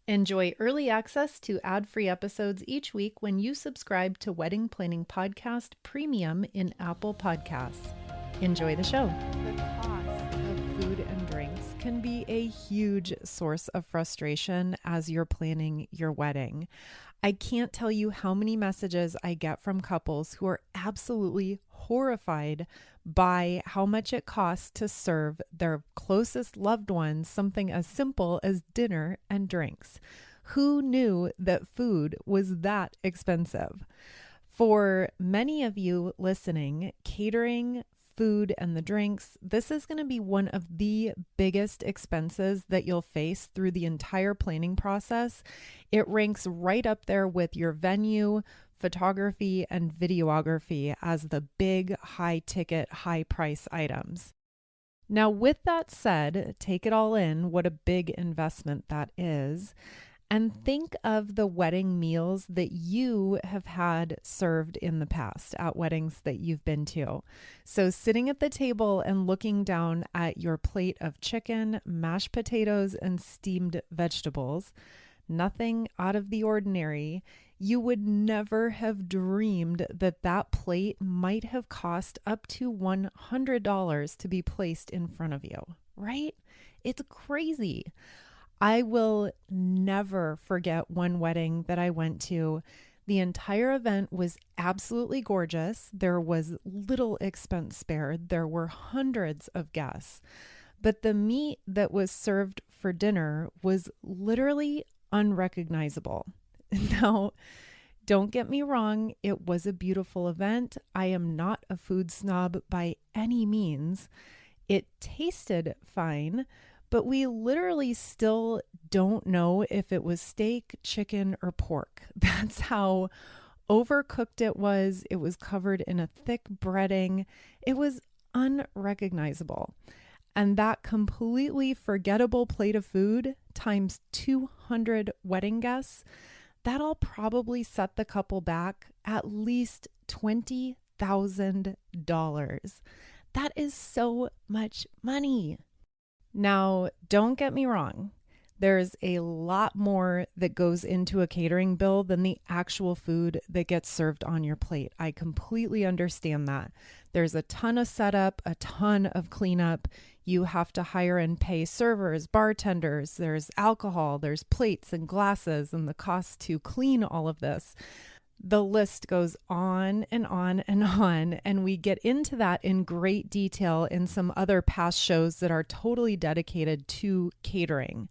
Enjoy early access to ad-free episodes each week when you subscribe to Wedding Planning Podcast Premium in Apple Podcasts. Enjoy the show. The cost of food and drinks can be a huge source of frustration as you're planning your wedding. I can't tell you how many messages I get from couples who are absolutely horrified by how much it costs to serve their closest loved ones something as simple as dinner and drinks. Who knew that food was that expensive? For many of you listening, catering, food, and the drinks, this is going to be one of the biggest expenses that you'll face through the entire planning process. It ranks right up there with your venue, photography, and videography as the big, high ticket, high price items. Now, with that said, take it all in, what a big investment that is. And think of the wedding meals that you have had served in the past at weddings that you've been to. So sitting at the table and looking down at your plate of chicken, mashed potatoes, and steamed vegetables, nothing out of the ordinary. You would never have dreamed that that plate might have cost up to $100 to be placed in front of you, right? It's crazy. I will never forget one wedding that I went to. The entire event was absolutely gorgeous. There was little expense spared. There were hundreds of guests. But the meat that was served for dinner was literally unrecognizable. Now, don't get me wrong, it was a beautiful event. I am not a food snob by any means. It tasted fine, but we literally still don't know if it was steak, chicken, or pork. That's how overcooked it was. It was covered in a thick breading. It was unrecognizable. And that completely forgettable plate of food times 200 wedding guests, that'll probably set the couple back at least $20,000. That is so much money. Now, don't get me wrong. There's a lot more that goes into a catering bill than the actual food that gets served on your plate. I completely understand that. There's a ton of setup, a ton of cleanup. You have to hire and pay servers, bartenders, there's alcohol, there's plates and glasses, and the cost to clean all of this. The list goes on and on and on, and we get into that in great detail in some other past shows that are totally dedicated to catering.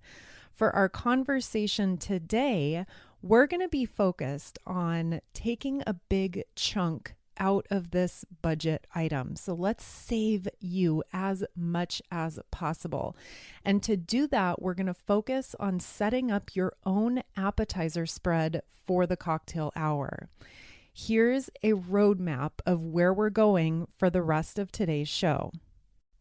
For our conversation today, we're going to be focused on taking a big chunk out of this budget item. So let's save you as much as possible. And to do that, we're going to focus on setting up your own appetizer spread for the cocktail hour. Here's a roadmap of where we're going for the rest of today's show.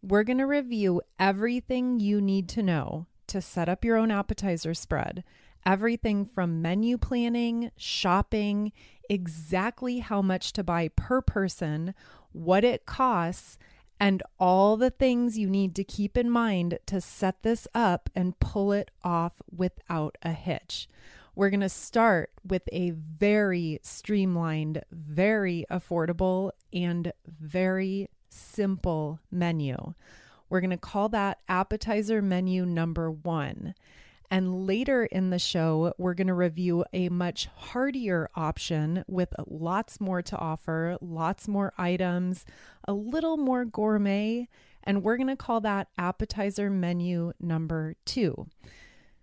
We're going to review everything you need to know to set up your own appetizer spread. Everything from menu planning, shopping, exactly how much to buy per person, what it costs, and all the things you need to keep in mind to set this up and pull it off without a hitch. We're going to start with a very streamlined, very affordable, and very simple menu. We're going to call that appetizer menu number 1. And later in the show, we're going to review a much heartier option with lots more to offer, lots more items, a little more gourmet, and we're going to call that appetizer menu number 2.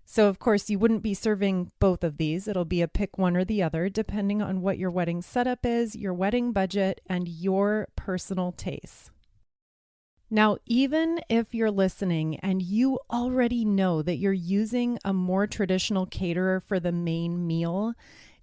So, of course, you wouldn't be serving both of these. It'll be a pick one or the other, depending on what your wedding setup is, your wedding budget, and your personal tastes. Now, even if you're listening and you already know that you're using a more traditional caterer for the main meal,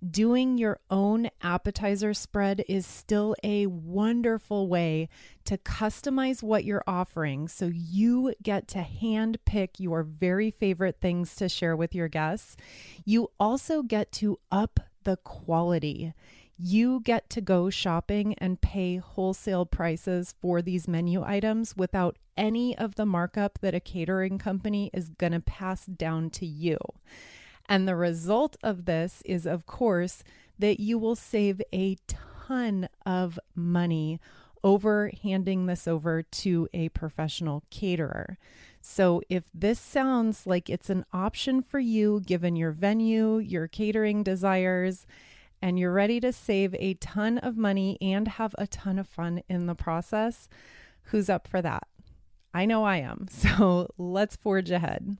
doing your own appetizer spread is still a wonderful way to customize what you're offering so you get to hand pick your very favorite things to share with your guests. You also get to up the quality. You get to go shopping and pay wholesale prices for these menu items without any of the markup that a catering company is going to pass down to you. And the result of this is, of course, that you will save a ton of money over handing this over to a professional caterer. So if this sounds like it's an option for you, given your venue, your catering desires, and you're ready to save a ton of money and have a ton of fun in the process, who's up for that? I know I am. So let's forge ahead.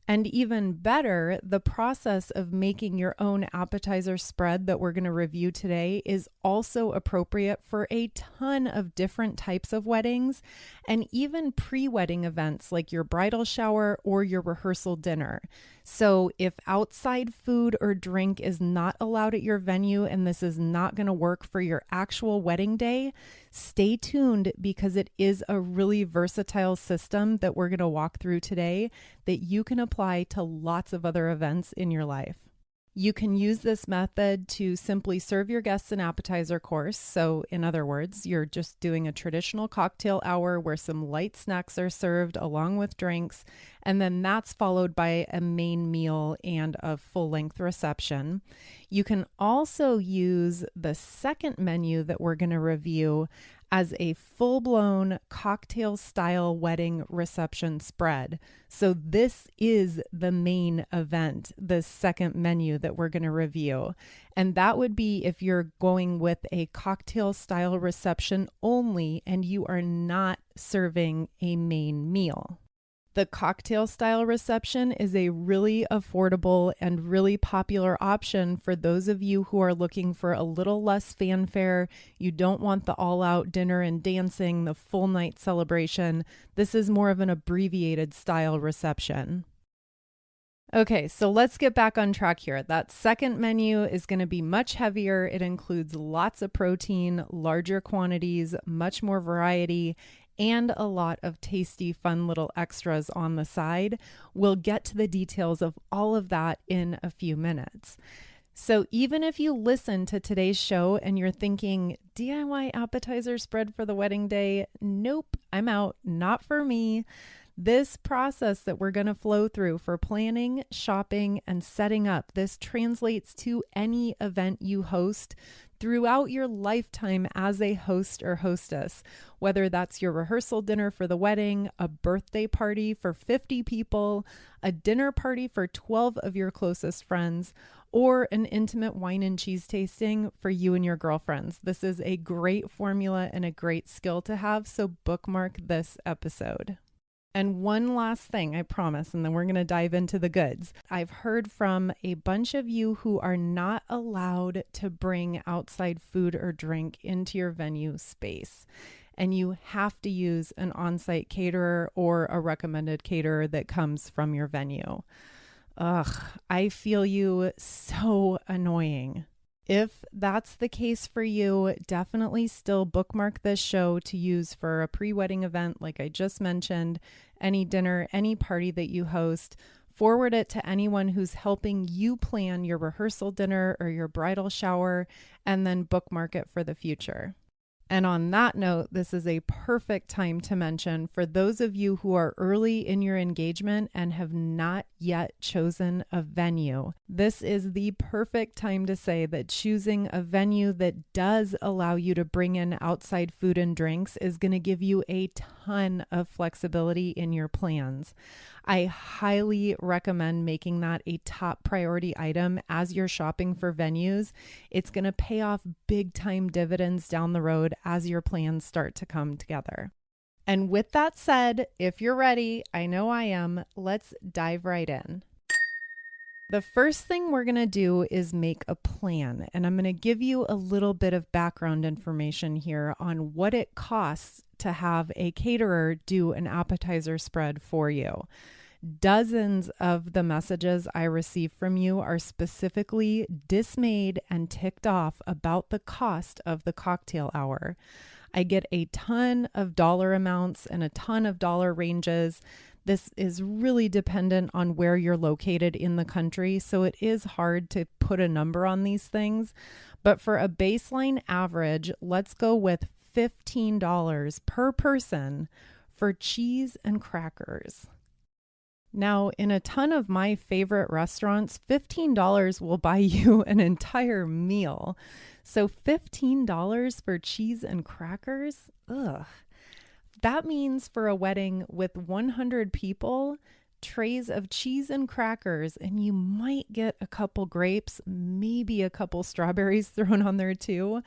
And even better, the process of making your own appetizer spread that we're going to review today is also appropriate for a ton of different types of weddings and even pre-wedding events like your bridal shower or your rehearsal dinner. So if outside food or drink is not allowed at your venue and this is not going to work for your actual wedding day, stay tuned because it is a really versatile system that we're going to walk through today that you can apply to lots of other events in your life. You can use this method to simply serve your guests an appetizer course. So in other words, you're just doing a traditional cocktail hour where some light snacks are served along with drinks, and then that's followed by a main meal and a full-length reception. You can also use the second menu that we're going to review as a full-blown cocktail-style wedding reception spread. So this is the main event, the second menu that we're going to review. And that would be if you're going with a cocktail-style reception only and you are not serving a main meal. The cocktail style reception is a really affordable and really popular option for those of you who are looking for a little less fanfare. You don't want the all-out dinner and dancing, the full night celebration. This is more of an abbreviated style reception. Okay, so let's get back on track here. That second menu is going to be much heavier. It includes lots of protein, larger quantities, much more variety, and a lot of tasty, fun little extras on the side. We'll get to the details of all of that in a few minutes. So even if you listen to today's show and you're thinking, DIY appetizer spread for the wedding day, nope, I'm out, not for me. This process that we're going to flow through for planning, shopping, and setting up, this translates to any event you host throughout your lifetime as a host or hostess, whether that's your rehearsal dinner for the wedding, a birthday party for 50 people, a dinner party for 12 of your closest friends, or an intimate wine and cheese tasting for you and your girlfriends. This is a great formula and a great skill to have, so bookmark this episode. And one last thing, I promise, and then we're going to dive into the goods. I've heard from a bunch of you who are not allowed to bring outside food or drink into your venue space. And you have to use an on-site caterer or a recommended caterer that comes from your venue. Ugh, I feel you, so annoying. If that's the case for you, definitely still bookmark this show to use for a pre-wedding event like I just mentioned, any dinner, any party that you host. Forward it to anyone who's helping you plan your rehearsal dinner or your bridal shower, and then bookmark it for the future. And on that note, this is a perfect time to mention for those of you who are early in your engagement and have not yet chosen a venue. This is the perfect time to say that choosing a venue that does allow you to bring in outside food and drinks is going to give you a ton of flexibility in your plans. I highly recommend making that a top priority item as you're shopping for venues. It's going to pay off big time dividends down the road as your plans start to come together. And with that said, if you're ready, I know I am, let's dive right in. The first thing we're going to do is make a plan, and I'm going to give you a little bit of background information here on what it costs to have a caterer do an appetizer spread for you. Dozens of the messages I receive from you are specifically dismayed and ticked off about the cost of the cocktail hour. I get a ton of dollar amounts and a ton of dollar ranges. This is really dependent on where you're located in the country, so it is hard to put a number on these things. But for a baseline average, let's go with $15 per person for cheese and crackers. Now, in a ton of my favorite restaurants, $15 will buy you an entire meal. So $15 for cheese and crackers? Ugh. That means for a wedding with 100 people, trays of cheese and crackers, and you might get a couple grapes, maybe a couple strawberries thrown on there too.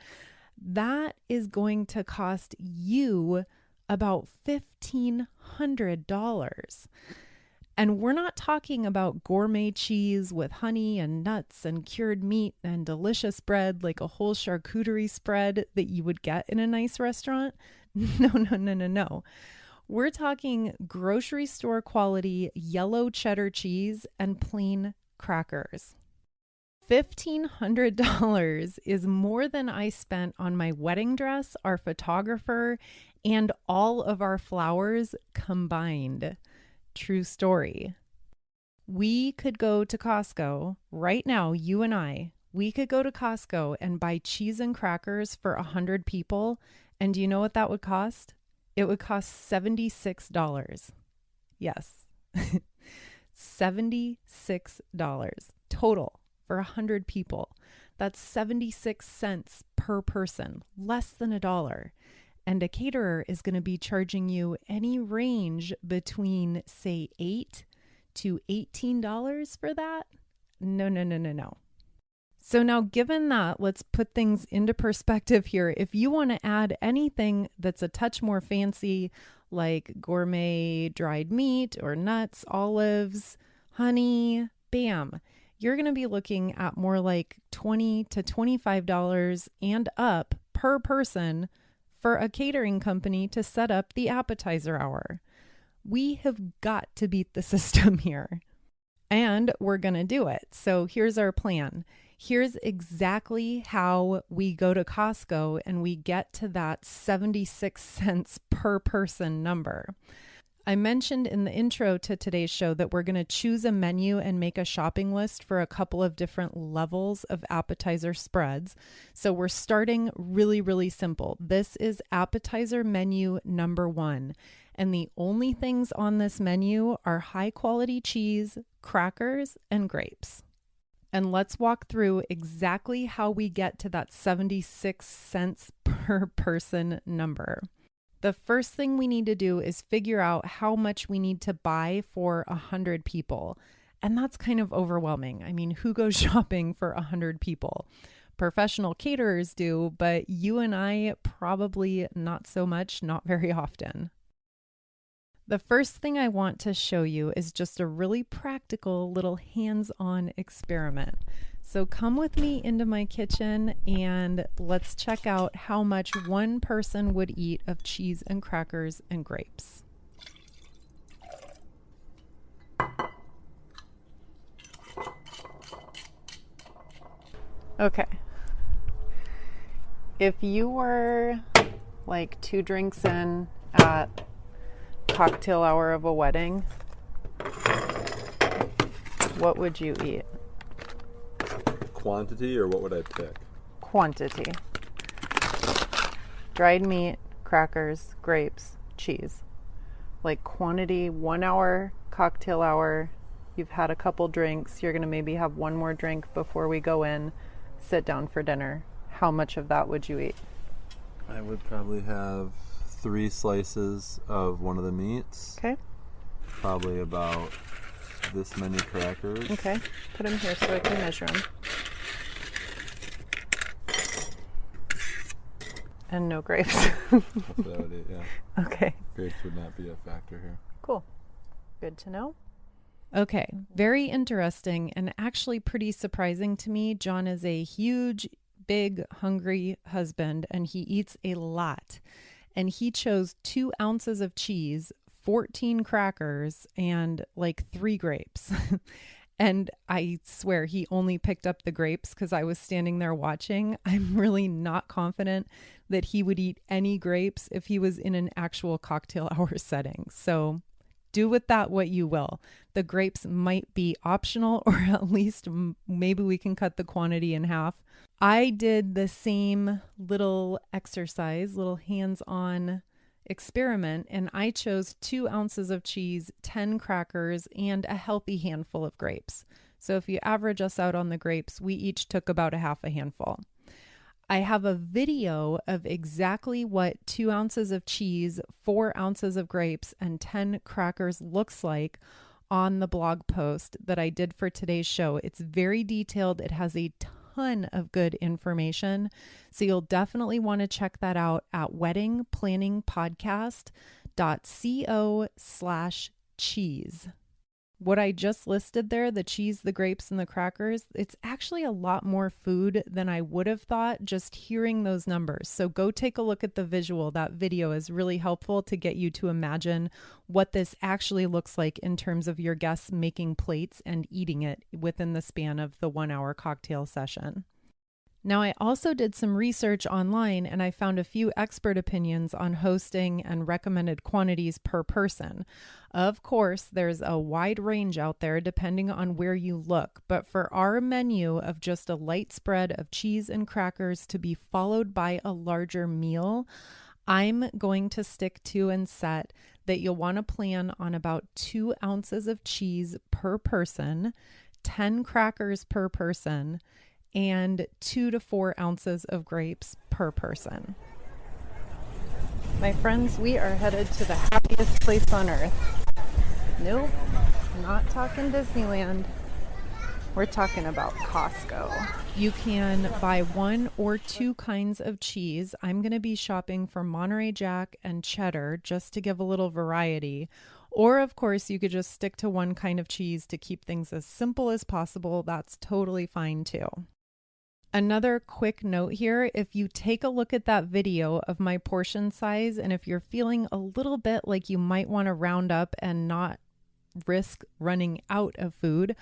That is going to cost you about $1,500. And we're not talking about gourmet cheese with honey and nuts and cured meat and delicious bread like a whole charcuterie spread that you would get in a nice restaurant. No. We're talking grocery store quality yellow cheddar cheese and plain crackers. $1,500 is more than I spent on my wedding dress, our photographer, and all of our flowers combined. True story. We could go to Costco right now, you and I. We could go to Costco and buy cheese and crackers for 100 people. And do you know what that would cost? It would cost $76. Yes. $76 total for 100 people. That's 76 cents per person, less than $1. And a caterer is going to be charging you any range between, say, $8 to $18 for that? No. So now, given that, let's put things into perspective here. If you want to add anything that's a touch more fancy, like gourmet dried meat or nuts, olives, honey, bam, you're going to be looking at more like $20 to $25 and up per person for a catering company to set up the appetizer hour. We have got to beat the system here. And we're going to do it. So here's our plan. Here's exactly how we go to Costco and we get to that 76 cents per person number. I mentioned in the intro to today's show that we're going to choose a menu and make a shopping list for a couple of different levels of appetizer spreads. So we're starting really, really simple. This is appetizer menu number 1. And the only things on this menu are high quality cheese, crackers, and grapes. And let's walk through exactly how we get to that 76 cents per person number. The first thing we need to do is figure out how much we need to buy for 100 people. And that's kind of overwhelming. I mean, who goes shopping for 100 people? Professional caterers do, but you and I probably not so much, not very often. The first thing I want to show you is just a really practical little hands-on experiment. So come with me into my kitchen and let's check out how much one person would eat of cheese and crackers and grapes. Okay. If you were like 2 drinks in at cocktail hour of a wedding, what would you eat? Quantity, or what would I pick? Quantity. Dried meat, crackers, grapes, cheese. Like quantity, 1 hour, cocktail hour. You've had a couple drinks. You're going to maybe have one more drink before we go in, sit down for dinner. How much of that would you eat? I would probably have 3 slices of one of the meats. Okay. Probably about this many crackers. Okay. Put them here so I can measure them. And no grapes. That's what I would eat, yeah. Okay. Grapes would not be a factor here. Cool. Good to know. Okay. Very interesting and actually pretty surprising to me. John is a huge, big, hungry husband and he eats a lot. And he chose 2 ounces of cheese, 14 crackers, and like 3 grapes. And I swear he only picked up the grapes because I was standing there watching. I'm really not confident that he would eat any grapes if he was in an actual cocktail hour setting. So do with that what you will. The grapes might be optional, or at least maybe we can cut the quantity in half. I did the same little exercise, little hands-on experiment, and I chose 2 ounces of cheese, 10 crackers, and a healthy handful of grapes. So if you average us out on the grapes, we each took about a half a handful. I have a video of exactly what 2 ounces of cheese, 4 ounces of grapes, and 10 crackers looks like on the blog post that I did for today's show. It's very detailed. It has a ton of good information. So you'll definitely want to check that out at weddingplanningpodcast.co/cheese. What I just listed there, the cheese, the grapes, and the crackers, it's actually a lot more food than I would have thought just hearing those numbers. So go take a look at the visual. That video is really helpful to get you to imagine what this actually looks like in terms of your guests making plates and eating it within the span of the 1-hour cocktail session. Now, I also did some research online and I found a few expert opinions on hosting and recommended quantities per person. Of course, there's a wide range out there depending on where you look, but for our menu of just a light spread of cheese and crackers to be followed by a larger meal, I'm going to stick to and set that you'll want to plan on about 2 ounces of cheese per person, 10 crackers per person, and 2 to 4 ounces of grapes per person. My friends, we are headed to the happiest place on earth. Nope, not talking Disneyland. We're talking about Costco. You can buy 1 or 2 kinds of cheese. I'm going to be shopping for Monterey Jack and cheddar just to give a little variety. Or, of course, you could just stick to 1 kind of cheese to keep things as simple as possible. That's totally fine too. Another quick note here, if you take a look at that video of my portion size, and if you're feeling a little bit like you might want to round up and not risk running out of food,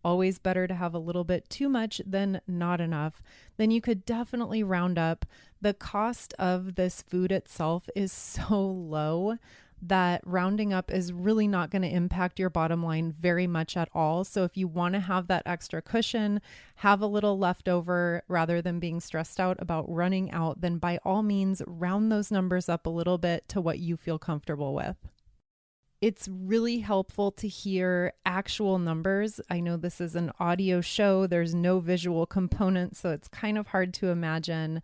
always better to have a little bit too much than not enough, then you could definitely round up. The cost of this food itself is so low that rounding up is really not going to impact your bottom line very much at all. So if you want to have that extra cushion, have a little leftover rather than being stressed out about running out, then by all means, round those numbers up a little bit to what you feel comfortable with. It's really helpful to hear actual numbers. I know this is an audio show. There's no visual component, so it's kind of hard to imagine.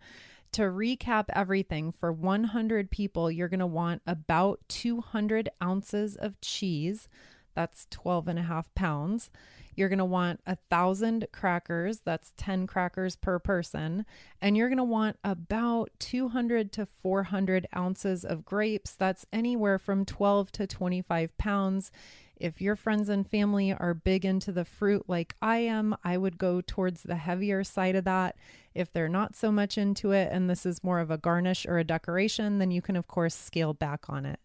To recap everything, for 100 people, you're going to want about 200 ounces of cheese. That's 12.5 pounds. You're going to want 1,000 crackers. That's 10 crackers per person. And you're going to want about 200 to 400 ounces of grapes. That's anywhere from 12 to 25 pounds. If your friends and family are big into the fruit like I am, I would go towards the heavier side of that. If they're not so much into it and this is more of a garnish or a decoration, then you can, of course, scale back on it.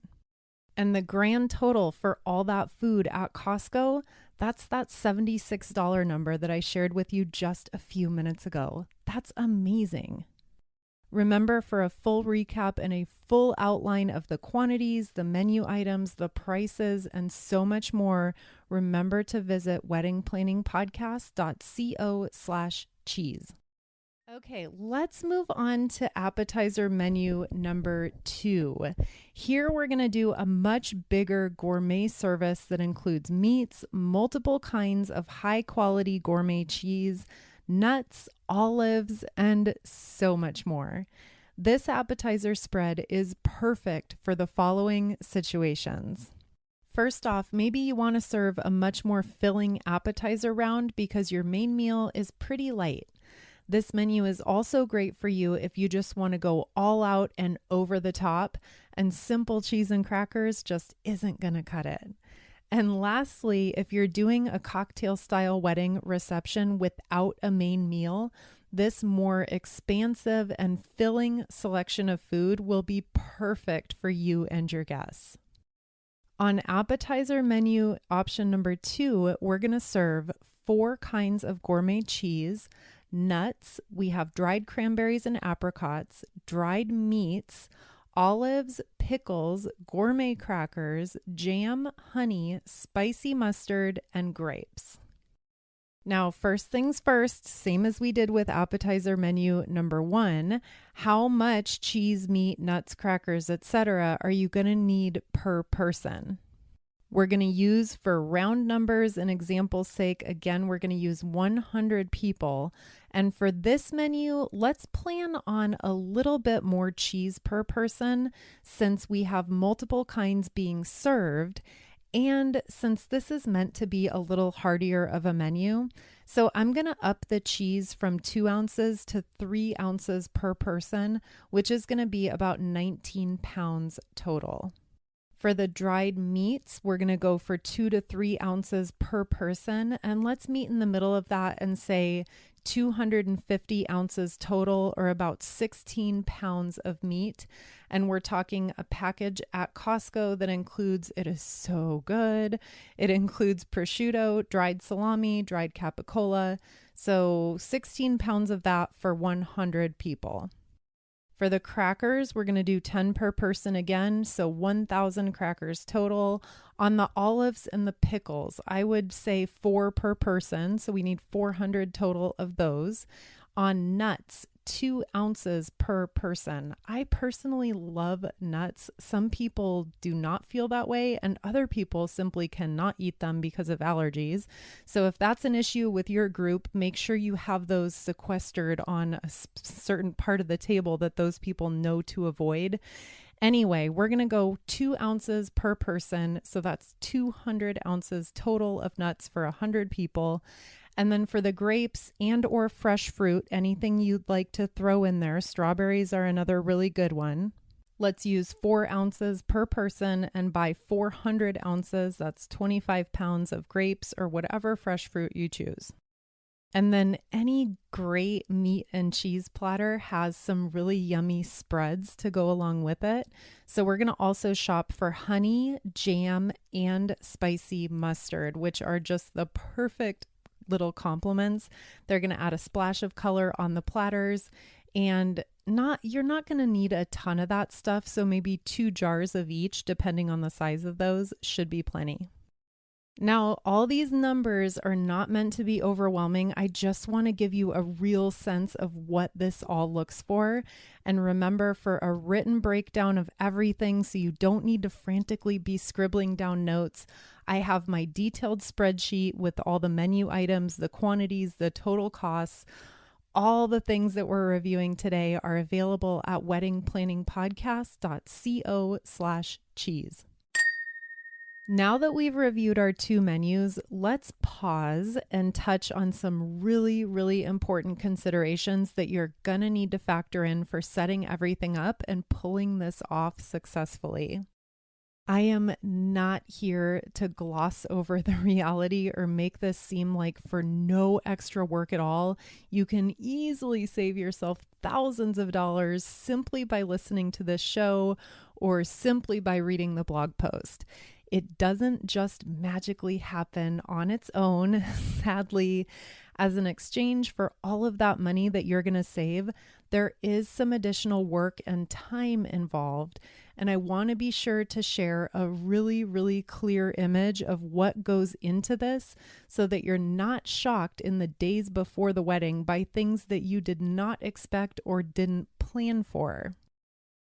And the grand total for all that food at Costco, that's that $76 number that I shared with you just a few minutes ago. That's amazing. Remember, for a full recap and a full outline of the quantities, the menu items, the prices, and so much more, remember to visit weddingplanningpodcast.co/cheese. Okay, let's move on to appetizer menu number 2. Here we're going to do a much bigger gourmet service that includes meats, multiple kinds of high quality gourmet cheese, nuts, olives, and so much more. This appetizer spread is perfect for the following situations. First off, maybe you want to serve a much more filling appetizer round because your main meal is pretty light. This menu is also great for you if you just want to go all out and over the top, and simple cheese and crackers just isn't going to cut it. And lastly, if you're doing a cocktail style wedding reception without a main meal, this more expansive and filling selection of food will be perfect for you and your guests. On appetizer menu option number 2, we're going to serve 4 kinds of gourmet cheese, nuts, we have dried cranberries and apricots, dried meats, olives, pickles, gourmet crackers, jam, honey, spicy mustard, and grapes. Now, first things first, same as we did with appetizer menu number 1, how much cheese, meat, nuts, crackers, etc. are you going to need per person? We're going to use, for round numbers and example's sake, again, we're going to use 100 people. And for this menu, let's plan on a little bit more cheese per person since we have multiple kinds being served. And since this is meant to be a little heartier of a menu, so I'm going to up the cheese from 2 ounces to 3 ounces per person, which is going to be about 19 pounds total. For the dried meats, we're going to go for 2 to 3 ounces per person. And let's meet in the middle of that and say 250 ounces total, or about 16 pounds of meat. And we're talking a package at Costco that includes, it is so good, it includes prosciutto, dried salami, dried capicola. So 16 pounds of that for 100 people. For the crackers, we're going to do 10 per person again, so 1,000 crackers total. On the olives and the pickles, I would say 4 per person, so we need 400 total of those. On nuts, 2 ounces per person. I personally love nuts. Some people do not feel that way, and other people simply cannot eat them because of allergies. So if that's an issue with your group, make sure you have those sequestered on a certain part of the table that those people know to avoid. Anyway, we're going to go 2 ounces per person. So that's 200 ounces total of nuts for 100 people. And then for the grapes and or fresh fruit, anything you'd like to throw in there, strawberries are another really good one. Let's use 4 ounces per person and buy 400 ounces. That's 25 pounds of grapes or whatever fresh fruit you choose. And then any great meat and cheese platter has some really yummy spreads to go along with it. So we're going to also shop for honey, jam, and spicy mustard, which are just the perfect little compliments. They're going to add a splash of color on the platters, and you're not going to need a ton of that stuff. So maybe 2 jars of each, depending on the size of those, should be plenty. Now, all these numbers are not meant to be overwhelming. I just want to give you a real sense of what this all looks for. And remember, for a written breakdown of everything, so you don't need to frantically be scribbling down notes, I have my detailed spreadsheet with all the menu items, the quantities, the total costs. All the things that we're reviewing today are available at weddingplanningpodcast.co/cheese. Now that we've reviewed our 2 menus, let's pause and touch on some really, really important considerations that you're gonna need to factor in for setting everything up and pulling this off successfully. I am not here to gloss over the reality or make this seem like for no extra work at all, you can easily save yourself thousands of dollars simply by listening to this show or simply by reading the blog post. It doesn't just magically happen on its own. Sadly, as an exchange for all of that money that you're going to save, there is some additional work and time involved. And I want to be sure to share a really, really clear image of what goes into this so that you're not shocked in the days before the wedding by things that you did not expect or didn't plan for.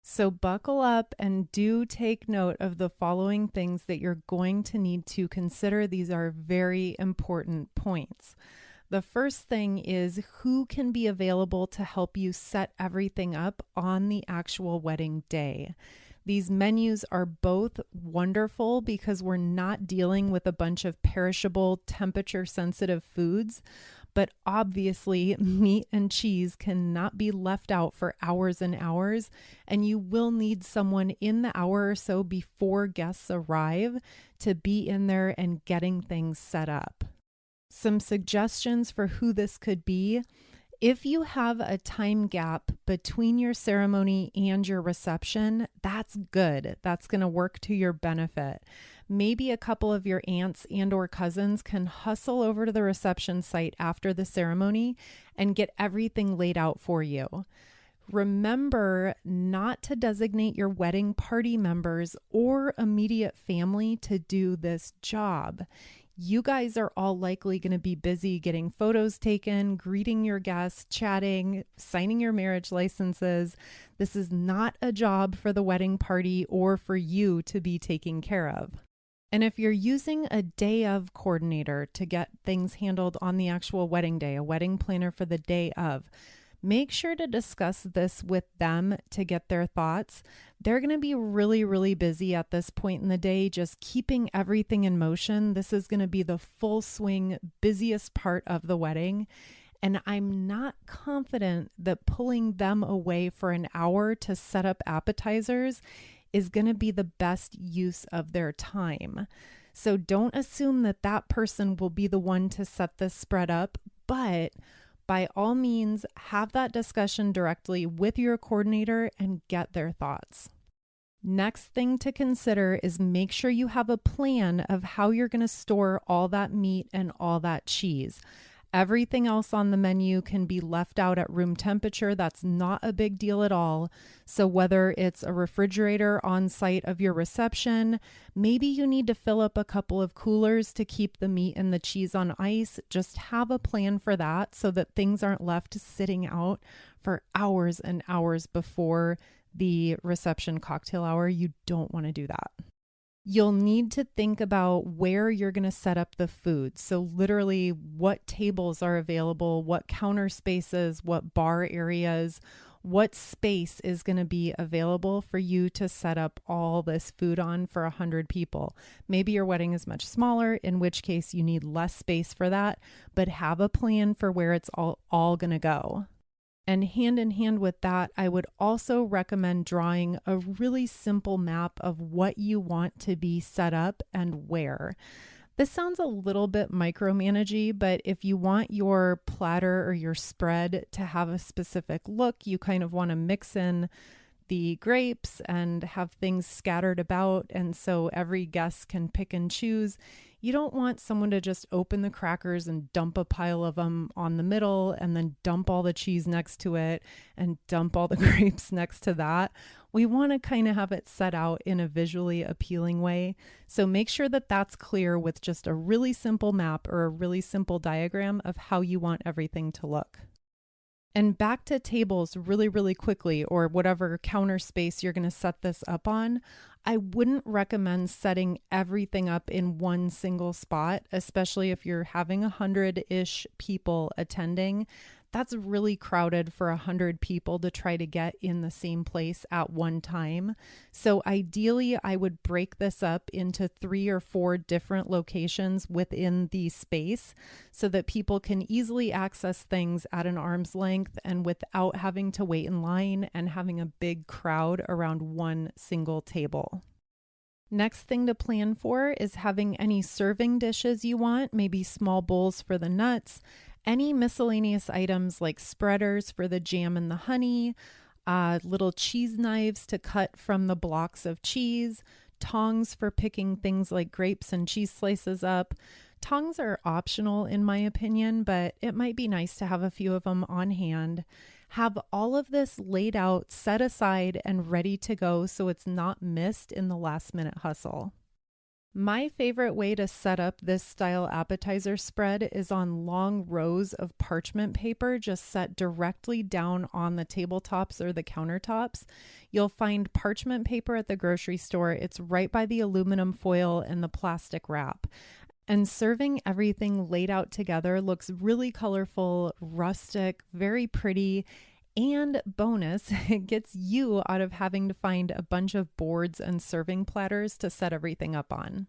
So buckle up and do take note of the following things that you're going to need to consider. These are very important points. The first thing is who can be available to help you set everything up on the actual wedding day. These menus are both wonderful because we're not dealing with a bunch of perishable, temperature-sensitive foods, but obviously meat and cheese cannot be left out for hours and hours, and you will need someone in the hour or so before guests arrive to be in there and getting things set up. Some suggestions for who this could be. If you have a time gap between your ceremony and your reception, that's good. That's going to work to your benefit. Maybe a couple of your aunts and or cousins can hustle over to the reception site after the ceremony and get everything laid out for you. Remember not to designate your wedding party members or immediate family to do this job. You guys are all likely going to be busy getting photos taken, greeting your guests, chatting, signing your marriage licenses. This is not a job for the wedding party or for you to be taking care of. And if you're using a day of coordinator to get things handled on the actual wedding day, a wedding planner for the day of, make sure to discuss this with them to get their thoughts. They're going to be really, really busy at this point in the day, just keeping everything in motion. This is going to be the full swing, busiest part of the wedding. And I'm not confident that pulling them away for an hour to set up appetizers is going to be the best use of their time. So don't assume that that person will be the one to set this spread up, but by all means, have that discussion directly with your coordinator and get their thoughts. Next thing to consider is make sure you have a plan of how you're going to store all that meat and all that cheese. Everything else on the menu can be left out at room temperature. That's not a big deal at all. So whether it's a refrigerator on site of your reception, maybe you need to fill up a couple of coolers to keep the meat and the cheese on ice. Just have a plan for that so that things aren't left sitting out for hours and hours before the reception cocktail hour. You don't want to do that. You'll need to think about where you're going to set up the food. So literally what tables are available, what counter spaces, what bar areas, what space is going to be available for you to set up all this food on for 100 people. Maybe your wedding is much smaller, in which case you need less space for that, but have a plan for where it's all going to go. And hand in hand with that, I would also recommend drawing a really simple map of what you want to be set up and where. This sounds a little bit micromanagey, but if you want your platter or your spread to have a specific look, you kind of want to mix in the grapes and have things scattered about, and so every guest can pick and choose. You don't want someone to just open the crackers and dump a pile of them on the middle and then dump all the cheese next to it and dump all the grapes next to that. We want to kind of have it set out in a visually appealing way. So make sure that that's clear with just a really simple map or a really simple diagram of how you want everything to look. And back to tables really, really quickly, or whatever counter space you're going to set this up on. I wouldn't recommend setting everything up in one single spot, especially if you're having 100-ish people attending. That's really crowded for 100 people to try to get in the same place at one time. So ideally, I would break this up into 3 or 4 different locations within the space so that people can easily access things at an arm's length and without having to wait in line and having a big crowd around one single table. Next thing to plan for is having any serving dishes you want, maybe small bowls for the nuts, any miscellaneous items like spreaders for the jam and the honey, little cheese knives to cut from the blocks of cheese, tongs for picking things like grapes and cheese slices up. Tongs are optional in my opinion, but it might be nice to have a few of them on hand. Have all of this laid out, set aside, and ready to go so it's not missed in the last minute hustle. My favorite way to set up this style appetizer spread is on long rows of parchment paper just set directly down on the tabletops or the countertops. You'll find parchment paper at the grocery store. It's right by the aluminum foil and the plastic wrap. And serving everything laid out together looks really colorful, rustic, very pretty. And bonus, it gets you out of having to find a bunch of boards and serving platters to set everything up on.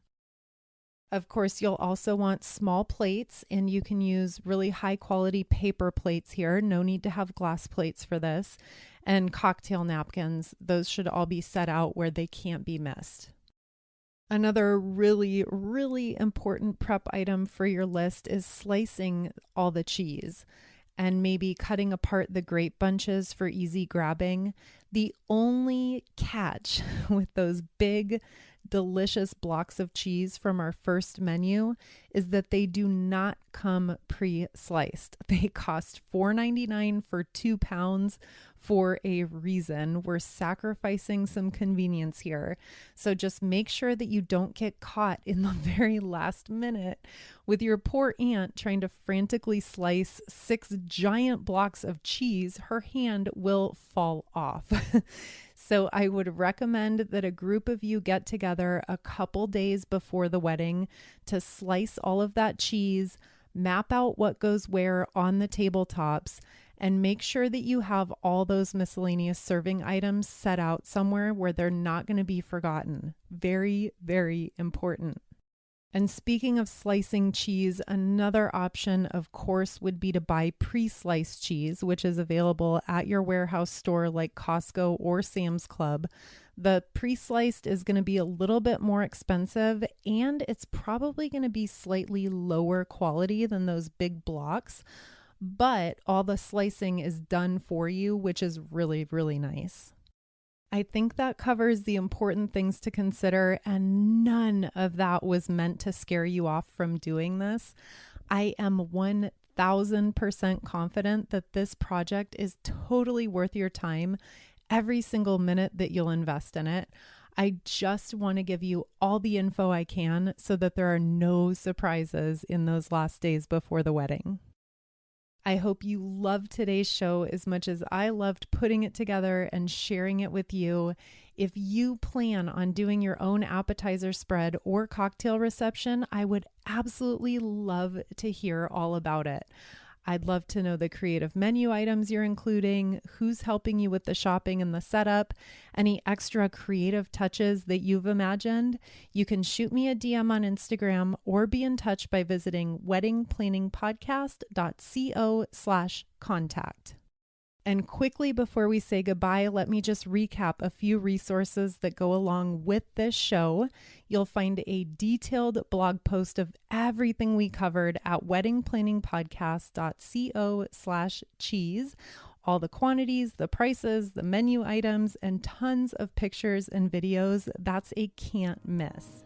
Of course, you'll also want small plates, and you can use really high quality paper plates here. No need to have glass plates for this. And cocktail napkins, those should all be set out where they can't be missed. Another really, really important prep item for your list is slicing all the cheese and maybe cutting apart the grape bunches for easy grabbing. The only catch with those big delicious blocks of cheese from our first menu is that they do not come pre-sliced. They cost $4.99 for 2 pounds for a reason. We're sacrificing some convenience here. So just make sure that you don't get caught in the very last minute with your poor aunt trying to frantically slice 6 giant blocks of cheese. Her hand will fall off. So I would recommend that a group of you get together a couple days before the wedding to slice all of that cheese, map out what goes where on the tabletops, and make sure that you have all those miscellaneous serving items set out somewhere where they're not going to be forgotten. Very, very important. And speaking of slicing cheese, another option, of course, would be to buy pre-sliced cheese, which is available at your warehouse store like Costco or Sam's Club. The pre-sliced is going to be a little bit more expensive, and it's probably going to be slightly lower quality than those big blocks, but all the slicing is done for you, which is really, really nice. I think that covers the important things to consider, and none of that was meant to scare you off from doing this. I am 1000% confident that this project is totally worth your time every single minute that you'll invest in it. I just want to give you all the info I can so that there are no surprises in those last days before the wedding. I hope you loved today's show as much as I loved putting it together and sharing it with you. If you plan on doing your own appetizer spread or cocktail reception, I would absolutely love to hear all about it. I'd love to know the creative menu items you're including, who's helping you with the shopping and the setup, any extra creative touches that you've imagined. You can shoot me a DM on Instagram or be in touch by visiting weddingplanningpodcast.co/contact. And quickly before we say goodbye, let me just recap a few resources that go along with this show. You'll find a detailed blog post of everything we covered at weddingplanningpodcast.co/cheese. All the quantities, the prices, the menu items, and tons of pictures and videos. That's a can't miss.